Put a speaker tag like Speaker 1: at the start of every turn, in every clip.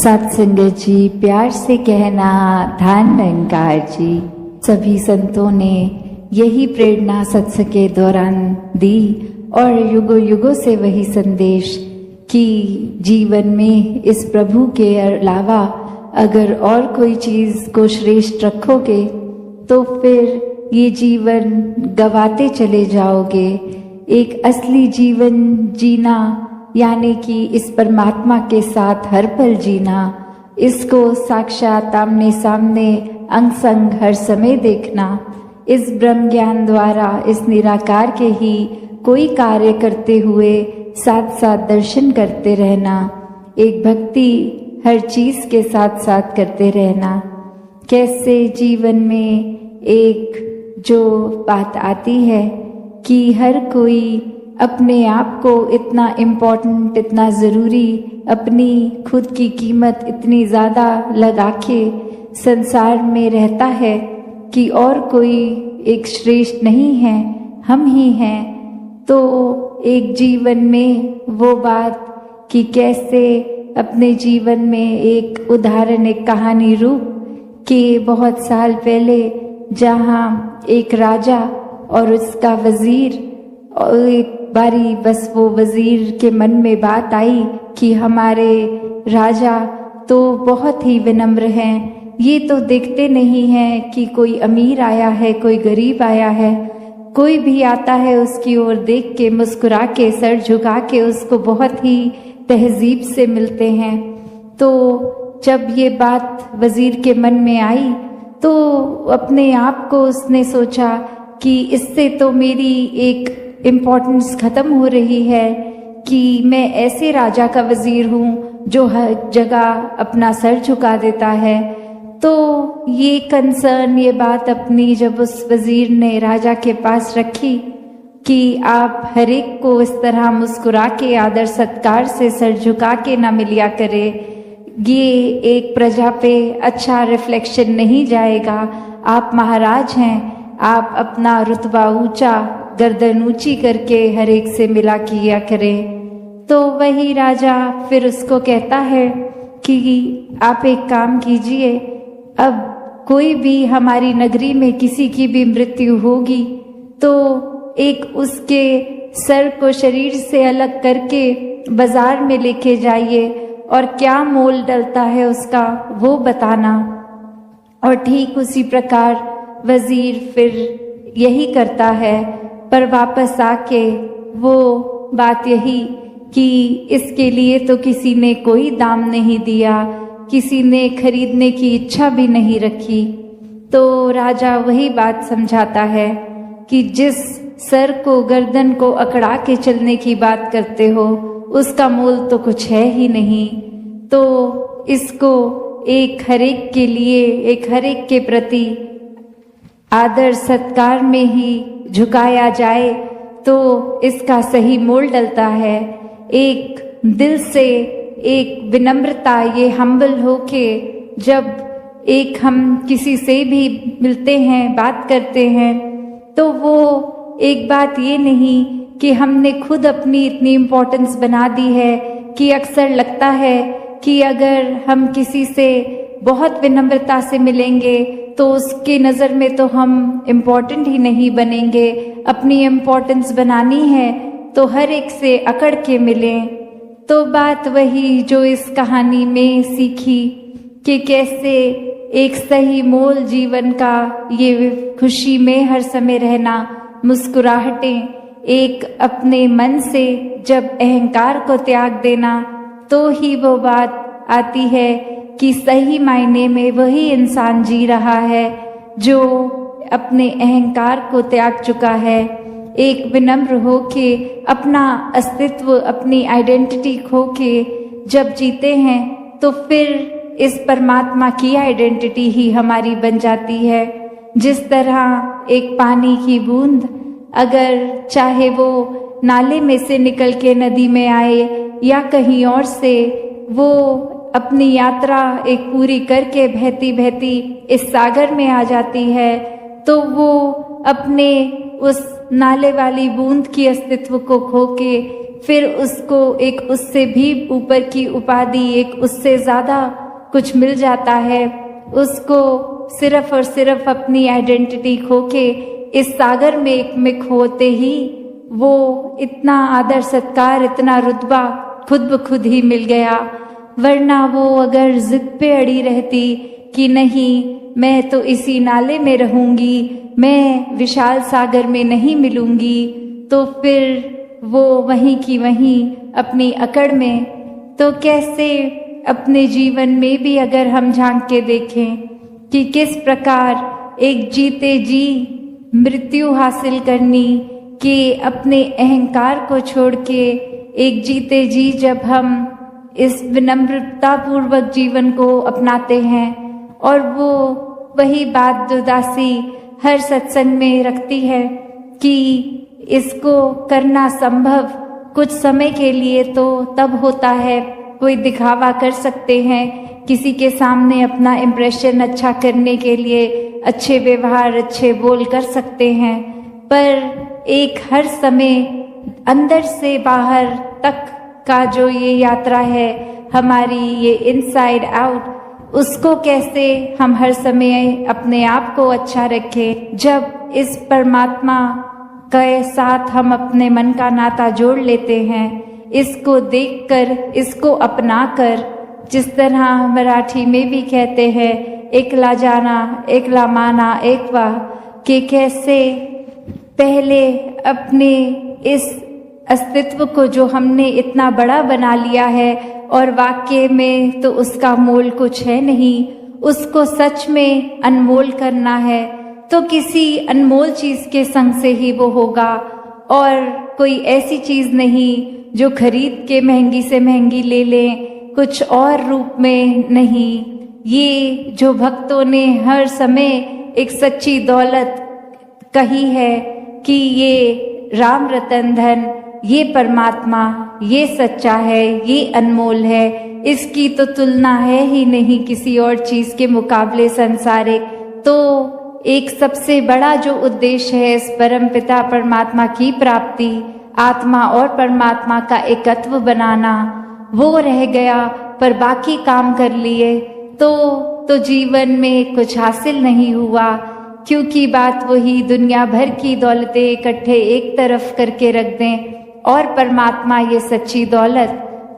Speaker 1: सत्संगत जी, प्यार से कहना धन निरंकार जी। सभी संतों ने यही प्रेरणा सत्संग के दौरान दी और युगों युगों से वही संदेश कि जीवन में इस प्रभु के अलावा अगर और कोई चीज को श्रेष्ठ रखोगे तो फिर ये जीवन गवाते चले जाओगे। एक असली जीवन जीना यानी कि इस परमात्मा के साथ हर पल जीना, इसको साक्षात आमने सामने अंग संग हर समय देखना, इस ब्रह्म ज्ञान द्वारा इस निराकार के ही कोई कार्य करते हुए साथ साथ दर्शन करते रहना, एक भक्ति हर चीज के साथ साथ करते रहना। कैसे जीवन में एक जो बात आती है कि हर कोई अपने आप को इतना इम्पोर्टेंट, इतना ज़रूरी, अपनी खुद की कीमत इतनी ज़्यादा लगा के संसार में रहता है कि और कोई एक श्रेष्ठ नहीं है, हम ही हैं। तो एक जीवन में वो बात कि कैसे अपने जीवन में एक उदाहरण, एक कहानी रूप कि बहुत साल पहले जहाँ एक राजा और उसका वज़ीर, और एक बारी बस वो वज़ीर के मन में बात आई कि हमारे राजा तो बहुत ही विनम्र हैं, ये तो देखते नहीं हैं कि कोई अमीर आया है, कोई गरीब आया है, कोई भी आता है उसकी ओर देख के मुस्कुरा के सर झुका के उसको बहुत ही तहजीब से मिलते हैं। तो जब ये बात वज़ीर के मन में आई तो अपने आप को उसने सोचा कि इससे तो मेरी एक इम्पोर्टेंस ख़त्म हो रही है कि मैं ऐसे राजा का वज़ीर हूँ जो हर जगह अपना सर झुका देता है। तो ये कंसर्न, ये बात अपनी जब उस वज़ीर ने राजा के पास रखी कि आप हर एक को इस तरह मुस्कुरा के आदर सत्कार से सर झुका के ना मिलिया करे, ये एक प्रजा पे अच्छा रिफ्लेक्शन नहीं जाएगा। आप महाराज हैं, आप अपना रुतबा ऊंचा, गर्दन ऊंची करके हर एक से मिला किया करें। तो वही राजा फिर उसको कहता है कि आप एक काम कीजिए, अब कोई भी हमारी नगरी में किसी की भी मृत्यु होगी तो एक उसके सर को शरीर से अलग करके बाजार में लेके जाइए और क्या मोल डलता है उसका वो बताना। और ठीक उसी प्रकार वज़ीर फिर यही करता है, पर वापस आके वो बात यही कि इसके लिए तो किसी ने कोई दाम नहीं दिया, किसी ने खरीदने की इच्छा भी नहीं रखी। तो राजा वही बात समझाता है कि जिस सर को, गर्दन को अकड़ा के चलने की बात करते हो उसका मोल तो कुछ है ही नहीं। तो इसको एक हरेक के लिए, एक हरेक के प्रति आदर सत्कार में ही झुकाया जाए तो इसका सही मोल डलता है। एक दिल से एक विनम्रता, ये हम्बल होके जब एक हम किसी से भी मिलते हैं, बात करते हैं, तो वो एक बात ये नहीं कि हमने खुद अपनी इतनी इम्पोर्टेंस बना दी है कि अक्सर लगता है कि अगर हम किसी से बहुत विनम्रता से मिलेंगे तो उसकी नज़र में तो हम इम्पोर्टेंट ही नहीं बनेंगे। अपनी इम्पोर्टेंस बनानी है तो हर एक से अकड़ के मिलें। तो बात वही जो इस कहानी में सीखी कि कैसे एक सही मोल जीवन का, ये खुशी में हर समय रहना, मुस्कुराहटें, एक अपने मन से जब अहंकार को त्याग देना तो ही वो बात आती है कि सही मायने में वही इंसान जी रहा है जो अपने अहंकार को त्याग चुका है। एक विनम्र होके अपना अस्तित्व, अपनी आइडेंटिटी खो के जब जीते हैं तो फिर इस परमात्मा की आइडेंटिटी ही हमारी बन जाती है। जिस तरह एक पानी की बूंद अगर चाहे वो नाले में से निकल के नदी में आए या कहीं और से, वो अपनी यात्रा एक पूरी करके बहती बहती इस सागर में आ जाती है, तो वो अपने उस नाले वाली बूंद की अस्तित्व को खो के फिर उसको एक उससे भी ऊपर की उपाधि, एक उससे ज़्यादा कुछ मिल जाता है। उसको सिर्फ और सिर्फ अपनी आइडेंटिटी खो के इस सागर में एकमिक होते ही वो इतना आदर सत्कार, इतना रुतबा खुद ब खुद ही मिल गया। वरना वो अगर जिद पे अड़ी रहती कि नहीं मैं तो इसी नाले में रहूंगी, मैं विशाल सागर में नहीं मिलूंगी, तो फिर वो वहीं की वहीं अपनी अकड़ में। तो कैसे अपने जीवन में भी अगर हम झांक के देखें कि किस प्रकार एक जीते जी मृत्यु हासिल करनी, कि अपने अहंकार को छोड़ के एक जीते जी जब हम इस विनम्रता पूर्वक जीवन को अपनाते हैं, और वो वही बात जो दासी हर सत्संग में रखती है कि इसको करना संभव कुछ समय के लिए तो तब होता है, कोई दिखावा कर सकते हैं, किसी के सामने अपना इम्प्रेशन अच्छा करने के लिए अच्छे व्यवहार, अच्छे बोल कर सकते हैं, पर एक हर समय अंदर से बाहर तक का जो ये यात्रा है हमारी, ये इनसाइड आउट, उसको कैसे हम हर समय अपने आप को अच्छा रखें। जब इस परमात्मा के साथ हम अपने मन का नाता जोड़ लेते हैं, इसको देखकर, इसको अपनाकर, जिस तरह मराठी में भी कहते हैं एकला जाना एकला माना एक वाह, कि कैसे पहले अपने इस अस्तित्व को जो हमने इतना बड़ा बना लिया है और वाकई में तो उसका मोल कुछ है नहीं, उसको सच में अनमोल करना है तो किसी अनमोल चीज के संग से ही वो होगा, और कोई ऐसी चीज नहीं जो खरीद के महंगी से महंगी ले लें, कुछ और रूप में नहीं। ये जो भक्तों ने हर समय एक सच्ची दौलत कही है कि ये राम रतन धन, ये परमात्मा, ये सच्चा है, ये अनमोल है, इसकी तो तुलना है ही नहीं किसी और चीज के मुकाबले संसारिक। तो एक सबसे बड़ा जो उद्देश्य है इस परम पिता परमात्मा की प्राप्ति, आत्मा और परमात्मा का एकत्व बनाना, वो रह गया, पर बाकी काम कर लिए तो जीवन में कुछ हासिल नहीं हुआ, क्योंकि बात वही दुनिया भर की दौलतें इकट्ठे एक तरफ करके रख दें और परमात्मा ये सच्ची दौलत,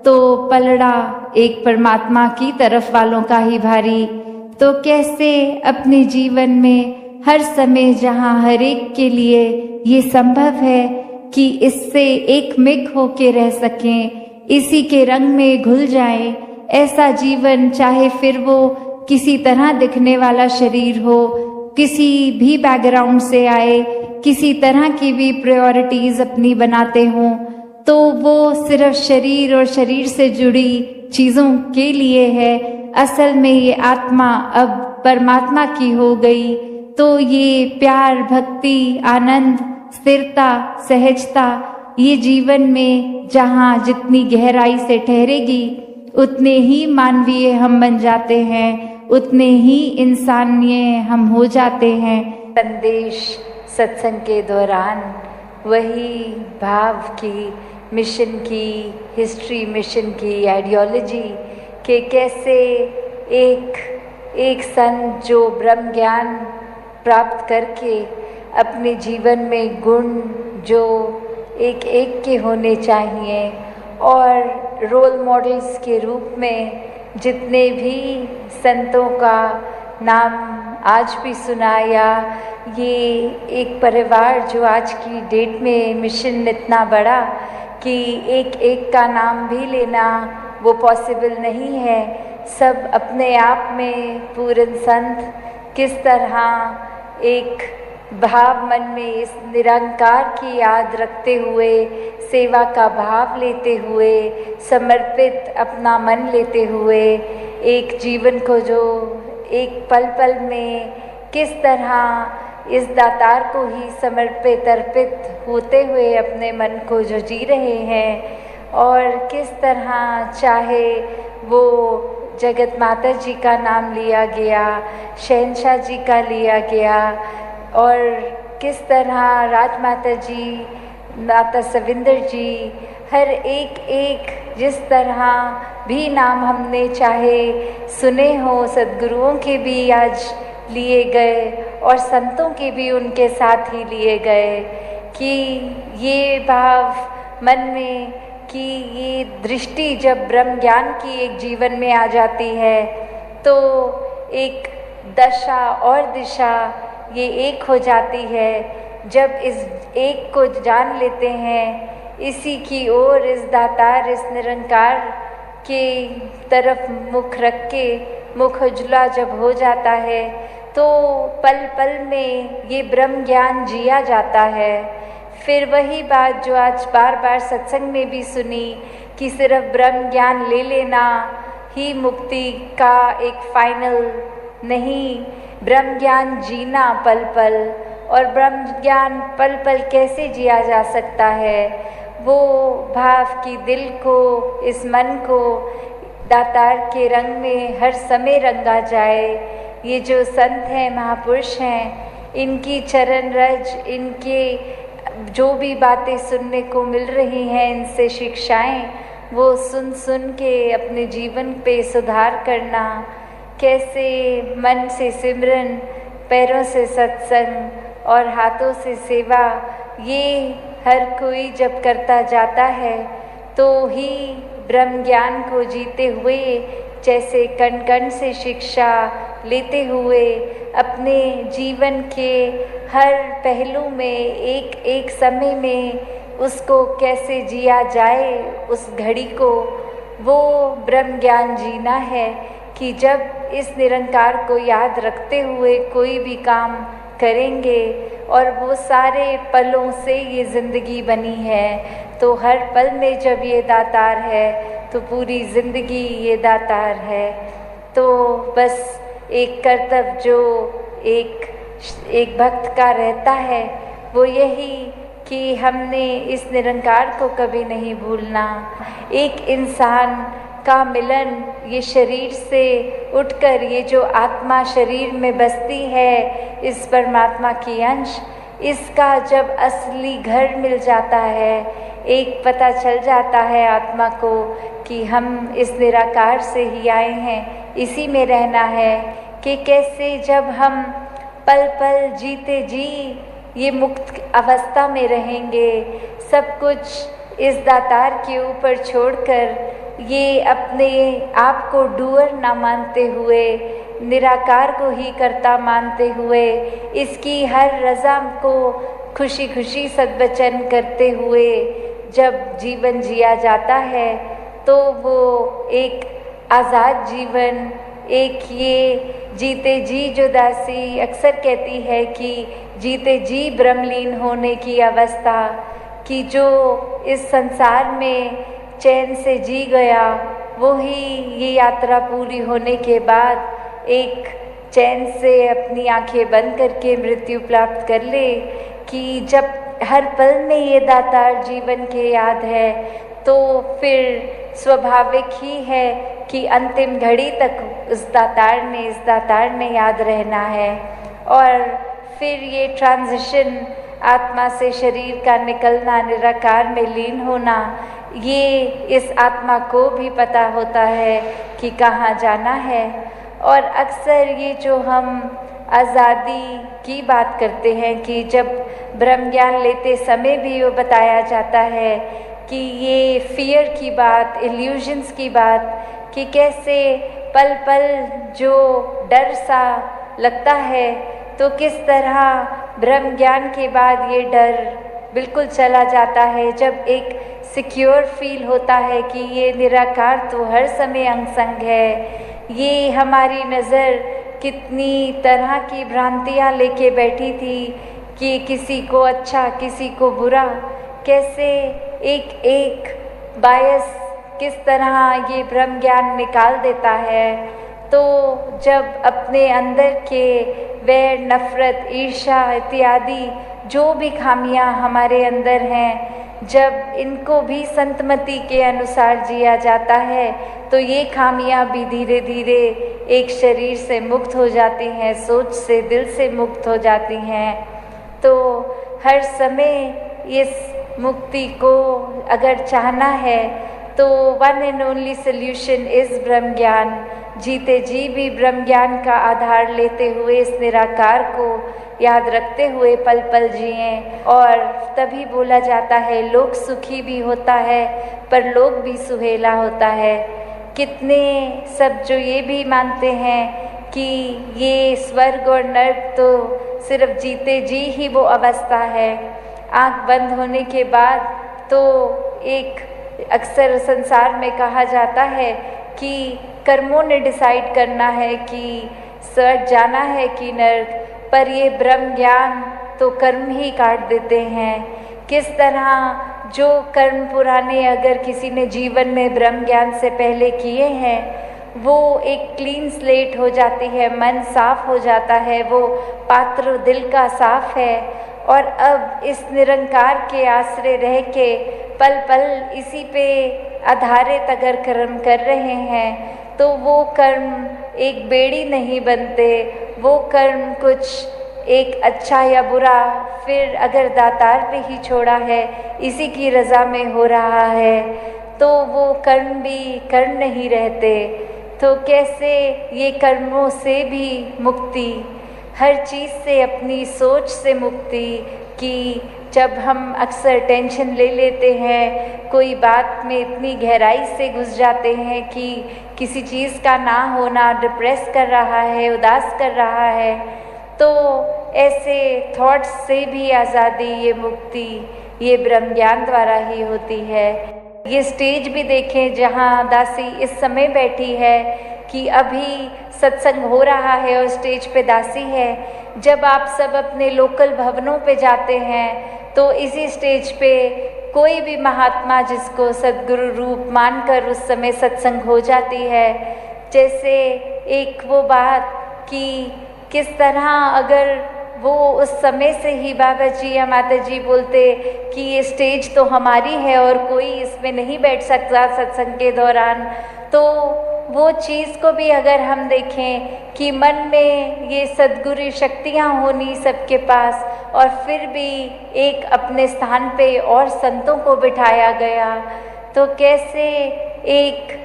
Speaker 1: तो पलड़ा एक परमात्मा की तरफ वालों का ही भारी। तो कैसे अपने जीवन में हर समय जहाँ हर एक के लिए ये संभव है कि इससे एक मिक होके रह सकें, इसी के रंग में घुल जाएं, ऐसा जीवन चाहे फिर वो किसी तरह दिखने वाला शरीर हो, किसी भी बैकग्राउंड से आए, किसी तरह की भी प्रायोरिटीज अपनी बनाते हों, तो वो सिर्फ शरीर और शरीर से जुड़ी चीज़ों के लिए है। असल में ये आत्मा अब परमात्मा की हो गई, तो ये प्यार, भक्ति, आनंद, स्थिरता, सहजता, ये जीवन में जहाँ जितनी गहराई से ठहरेगी उतने ही मानवीय हम बन जाते हैं, उतने ही इंसानिय हम हो जाते हैं। संदेश सत्संग के दौरान वही भाव की, मिशन की, हिस्ट्री मिशन की, आइडियोलॉजी के कैसे एक संत जो ब्रह्म ज्ञान प्राप्त करके अपने जीवन में गुण जो एक एक के होने चाहिए, और रोल मॉडल्स के रूप में जितने भी संतों का नाम आज भी सुनाया, ये एक परिवार जो आज की डेट में मिशन इतना बड़ा कि एक एक का नाम भी लेना वो पॉसिबल नहीं है। सब अपने आप में पूर्ण संत किस तरह एक भाव मन में इस निरंकार की याद रखते हुए, सेवा का भाव लेते हुए, समर्पित अपना मन लेते हुए, एक जीवन को जो एक पल पल में किस तरह इस दातार को ही समर्पित अर्पित होते हुए अपने मन को जो जी रहे हैं, और किस तरह चाहे वो जगत माता जी का नाम लिया गया, शहंशाह जी का लिया गया, और किस तरह राजमाता जी, माता सविंदर जी, हर एक एक जिस तरह भी नाम हमने चाहे सुने हो, सद्गुरुओं के भी आज लिए गए और संतों के भी उनके साथ ही लिए गए, कि ये भाव मन में, कि ये दृष्टि जब ब्रह्म ज्ञान की एक जीवन में आ जाती है तो एक दशा और दिशा ये एक हो जाती है। जब इस एक को जान लेते हैं, इसी की ओर, इस दातार, इस निरंकार के तरफ मुख रख के मुख उजला जब हो जाता है तो पल पल में ये ब्रह्म ज्ञान जिया जाता है। फिर वही बात जो आज बार बार सत्संग में भी सुनी कि सिर्फ ब्रह्म ज्ञान ले लेना ही मुक्ति का एक फाइनल नहीं, ब्रह्म ज्ञान जीना पल पल। और ब्रह्म ज्ञान पल पल कैसे जिया जा सकता है, वो भाव की दिल को, इस मन को दातार के रंग में हर समय रंगा जाए। ये जो संत हैं, महापुरुष हैं, इनकी चरण रज, इनके जो भी बातें सुनने को मिल रही हैं, इनसे शिक्षाएं, वो सुन सुन के अपने जीवन पे सुधार करना। कैसे मन से सिमरन, पैरों से सत्संग और हाथों से सेवा, ये हर कोई जब करता जाता है तो ही ब्रह्म ज्ञान को जीते हुए, जैसे कण कण से शिक्षा लेते हुए अपने जीवन के हर पहलू में एक एक समय में उसको कैसे जिया जाए, उस घड़ी को, वो ब्रह्म ज्ञान जीना है। कि जब इस निरंकार को याद रखते हुए कोई भी काम करेंगे, और वो सारे पलों से ये ज़िंदगी बनी है, तो हर पल में जब ये दातार है तो पूरी ज़िंदगी ये दातार है। तो बस एक कर्तव्य जो एक भक्त का रहता है वो यही कि हमने इस निरंकार को कभी नहीं भूलना। एक इंसान का मिलन, ये शरीर से उठकर ये जो आत्मा शरीर में बसती है, इस परमात्मा की अंश, इसका जब असली घर मिल जाता है, एक पता चल जाता है आत्मा को कि हम इस निराकार से ही आए हैं, इसी में रहना है। कि कैसे जब हम पल पल जीते जी ये मुक्त अवस्था में रहेंगे, सब कुछ इस दातार के ऊपर छोड़कर, ये अपने आप को डूअर ना मानते हुए, निराकार को ही कर्ता मानते हुए, इसकी हर रज़ा को खुशी खुशी सद्वचन करते हुए जब जीवन जिया जाता है तो वो एक आज़ाद जीवन, एक ये जीते जी जो दासी अक्सर कहती है कि जीते जी ब्रह्मलीन होने की अवस्था, कि जो इस संसार में चैन से जी गया, वो ही ये यात्रा पूरी होने के बाद एक चैन से अपनी आंखें बंद करके मृत्यु प्राप्त कर ले। कि जब हर पल में ये दातार जीवन के याद है तो फिर स्वाभाविक ही है कि अंतिम घड़ी तक इस दातार ने याद रहना है। और फिर ये ट्रांजिशन, आत्मा से शरीर का निकलना, निराकार में लीन होना, ये इस आत्मा को भी पता होता है कि कहाँ जाना है। और अक्सर ये जो हम आज़ादी की बात करते हैं कि जब ब्रह्म ज्ञान लेते समय भी वो बताया जाता है कि ये फियर की बात, इल्यूजन्स की बात, कि कैसे पल पल जो डर सा लगता है तो किस तरह ब्रह्म ज्ञान के बाद ये डर बिल्कुल चला जाता है। जब एक सिक्योर फील होता है कि ये निराकार तो हर समय अंग संग है। ये हमारी नज़र कितनी तरह की भ्रांतियाँ लेके बैठी थी कि किसी को अच्छा, किसी को बुरा, कैसे एक एक बायस किस तरह ये ब्रह्म ज्ञान निकाल देता है। तो जब अपने अंदर के वैर, नफरत, ईर्ष्या इत्यादि जो भी खामियां हमारे अंदर हैं, जब इनको भी संतमति के अनुसार जिया जाता है तो ये खामियां भी धीरे धीरे एक शरीर से मुक्त हो जाती हैं, सोच से, दिल से मुक्त हो जाती हैं। तो हर समय इस मुक्ति को अगर चाहना है तो one and only solution is ब्रह्म ज्ञान। जीते जी भी ब्रह्म ज्ञान का आधार लेते हुए इस निराकार को याद रखते हुए पल पल जिएं। और तभी बोला जाता है लोक सुखी भी होता है पर लोक भी सुहेला होता है। कितने सब जो ये भी मानते हैं कि ये स्वर्ग और नर्क तो सिर्फ जीते जी ही वो अवस्था है, आँख बंद होने के बाद तो एक अक्सर संसार में कहा जाता है कि कर्मों ने डिसाइड करना है कि स्वर्ग जाना है कि नर्क, पर ये ब्रह्म ज्ञान तो कर्म ही काट देते हैं। किस तरह जो कर्म पुराने अगर किसी ने जीवन में ब्रह्म ज्ञान से पहले किए हैं वो एक क्लीन स्लेट हो जाती है, मन साफ हो जाता है, वो पात्र दिल का साफ है। और अब इस निरंकार के आश्रय रह के पल पल इसी पे आधारित अगर कर्म कर रहे हैं तो वो कर्म एक बेड़ी नहीं बनते, वो कर्म कुछ एक अच्छा या बुरा फिर अगर दातार पे ही छोड़ा है, इसी की रज़ा में हो रहा है तो वो कर्म भी कर्म नहीं रहते। तो कैसे ये कर्मों से भी मुक्ति, हर चीज़ से अपनी सोच से मुक्ति, कि जब हम अक्सर टेंशन ले लेते हैं, कोई बात में इतनी गहराई से घुस जाते हैं कि किसी चीज़ का ना होना डिप्रेस कर रहा है, उदास कर रहा है, तो ऐसे थॉट्स से भी आज़ादी, ये मुक्ति, ये ब्रह्म ज्ञान द्वारा ही होती है। ये स्टेज भी देखें जहाँ दासी इस समय बैठी है कि अभी सत्संग हो रहा है और स्टेज पे दासी है। जब आप सब अपने लोकल भवनों पे जाते हैं तो इसी स्टेज पे कोई भी महात्मा जिसको सद्गुरु रूप मानकर उस समय सत्संग हो जाती है। जैसे एक वो बात कि किस तरह अगर वो उस समय से ही बाबा जी या माता जी बोलते कि ये स्टेज तो हमारी है और कोई इसमें नहीं बैठ सकता सत्संग के दौरान, तो वो चीज़ को भी अगर हम देखें कि मन में ये सद्गुरु शक्तियाँ होनी सबके पास और फिर भी एक अपने स्थान पे और संतों को बिठाया गया, तो कैसे एक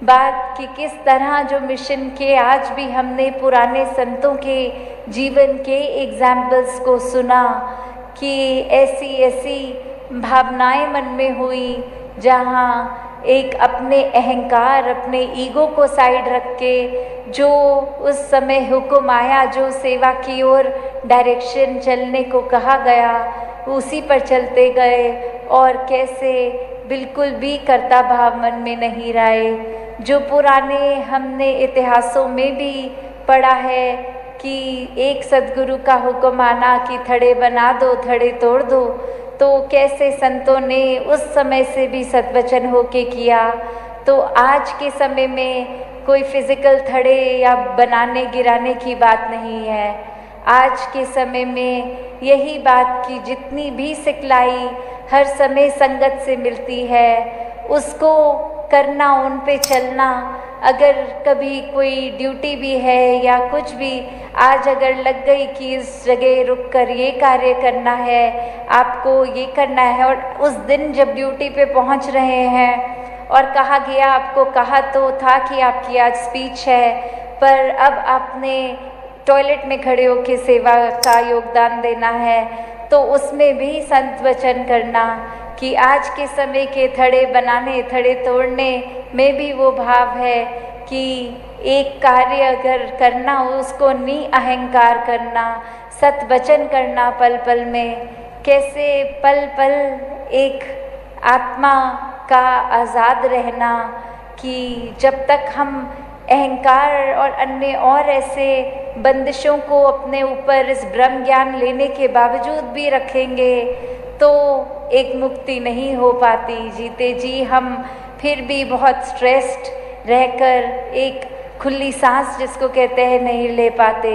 Speaker 1: बात कि किस तरह जो मिशन के आज भी हमने पुराने संतों के जीवन के एग्जाम्पल्स को सुना कि ऐसी ऐसी भावनाएं मन में हुई जहाँ एक अपने अहंकार, अपने ईगो को साइड रख के जो उस समय हुक्म आया, जो सेवा की ओर डायरेक्शन चलने को कहा गया, उसी पर चलते गए और कैसे बिल्कुल भी कर्ता भाव मन में नहीं रहे। जो पुराने हमने इतिहासों में भी पढ़ा है कि एक सद्गुरु का हुक्म आना कि थड़े बना दो, थड़े तोड़ दो, तो कैसे संतों ने उस समय से भी सद्वचन होके किया। तो आज के समय में कोई फिजिकल थड़े या बनाने गिराने की बात नहीं है। आज के समय में यही बात की जितनी भी सिखलाई हर समय संगत से मिलती है, उसको करना, उन पे चलना। अगर कभी कोई ड्यूटी भी है या कुछ भी आज अगर लग गई कि इस जगह रुक कर ये कार्य करना है, आपको ये करना है, और उस दिन जब ड्यूटी पे पहुंच रहे हैं और कहा गया, आपको कहा तो था कि आपकी आज स्पीच है, पर अब आपने टॉयलेट में खड़े होकर सेवा का योगदान देना है, तो उसमें भी संत वचन करना कि आज के समय के थड़े बनाने, थड़े तोड़ने में भी वो भाव है कि एक कार्य अगर करना हो उसको नि अहंकार करना, सत वचन करना पल पल में। कैसे पल पल एक आत्मा का आज़ाद रहना कि जब तक हम अहंकार और अन्य और ऐसे बंदिशों को अपने ऊपर इस ब्रह्म ज्ञान लेने के बावजूद भी रखेंगे तो एक मुक्ति नहीं हो पाती। जीते जी हम फिर भी बहुत स्ट्रेस्ड रहकर एक खुली सांस जिसको कहते हैं नहीं ले पाते।